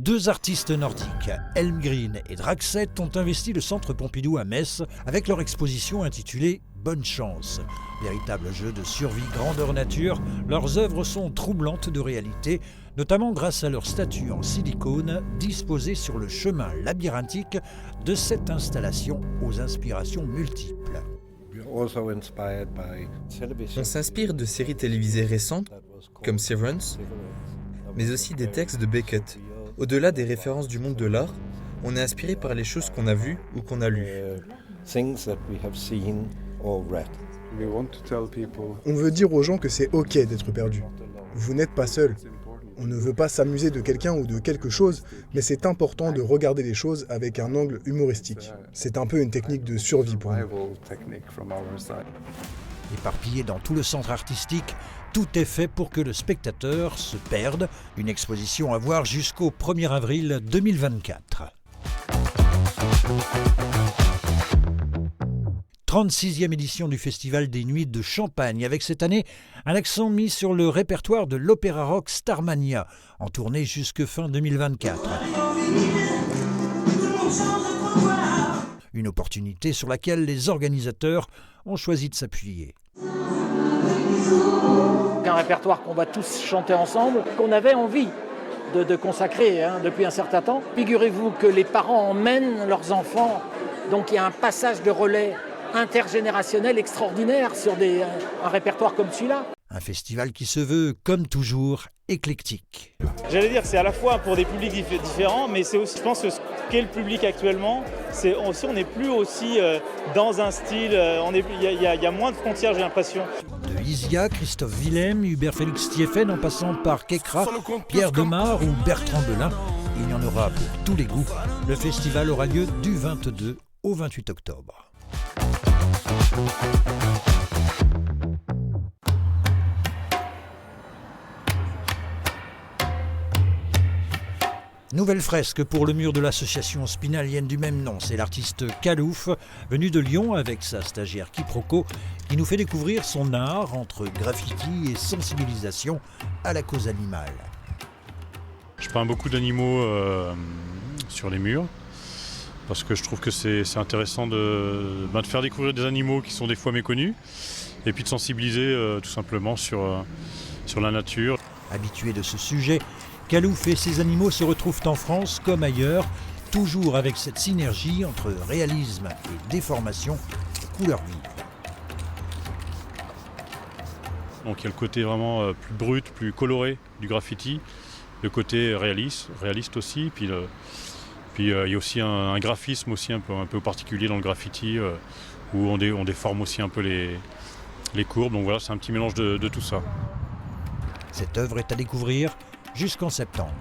Deux artistes nordiques, Elmgreen et Draxet, ont investi le Centre Pompidou à Metz avec leur exposition intitulée « Bonne chance ». Véritable jeu de survie grandeur nature, leurs œuvres sont troublantes de réalité, notamment grâce à leurs statues en silicone disposées sur le chemin labyrinthique de cette installation aux inspirations multiples. On s'inspire de séries télévisées récentes, comme Severance, mais aussi des textes de Beckett. Au-delà des références du monde de l'art, on est inspiré par les choses qu'on a vues ou qu'on a lues. On veut dire aux gens que c'est OK d'être perdu. Vous n'êtes pas seul. On ne veut pas s'amuser de quelqu'un ou de quelque chose, mais c'est important de regarder les choses avec un angle humoristique. C'est un peu une technique de survie pour nous. Éparpillé dans tout le centre artistique, tout est fait pour que le spectateur se perde. Une exposition à voir jusqu'au 1er avril 2024. 36e édition du Festival des Nuits de Champagne, avec cette année un accent mis sur le répertoire de l'opéra rock Starmania, en tournée jusque fin 2024. Une opportunité sur laquelle les organisateurs ont choisi de s'appuyer. Un répertoire qu'on va tous chanter ensemble, qu'on avait envie de consacrer depuis un certain temps. Figurez-vous que les parents emmènent leurs enfants, donc il y a un passage de relais intergénérationnel extraordinaire sur un répertoire comme celui-là. Un festival qui se veut, comme toujours, éclectique. J'allais dire que c'est à la fois pour des publics différents, mais c'est aussi, je pense que ce qu'est le public actuellement, c'est aussi, on n'est plus aussi dans un style, il y a moins de frontières, j'ai l'impression. De Isia, Christophe Willem, Hubert Félix Thieffen, en passant par Kekra, Pierre Demar ou Bertrand Delin, il y en aura pour tous les goûts. Le festival aura lieu du 22 au 28 octobre. Nouvelle fresque pour le mur de l'association spinalienne du même nom. C'est l'artiste Kalouf, venu de Lyon avec sa stagiaire Quiproquo, qui nous fait découvrir son art entre graffiti et sensibilisation à la cause animale. Je peins beaucoup d'animaux sur les murs, parce que je trouve que c'est intéressant de faire découvrir des animaux qui sont des fois méconnus, et puis de sensibiliser tout simplement sur la nature. Habitué de ce sujet, Kalouf et ses animaux se retrouvent en France comme ailleurs, toujours avec cette synergie entre réalisme et déformation de couleurs vives. Donc il y a le côté vraiment plus brut, plus coloré du graffiti, le côté réaliste aussi, puis il y a aussi un graphisme aussi un peu particulier dans le graffiti, où on déforme aussi un peu les courbes, donc voilà, c'est un petit mélange de tout ça. Cette œuvre est à découvrir jusqu'en septembre.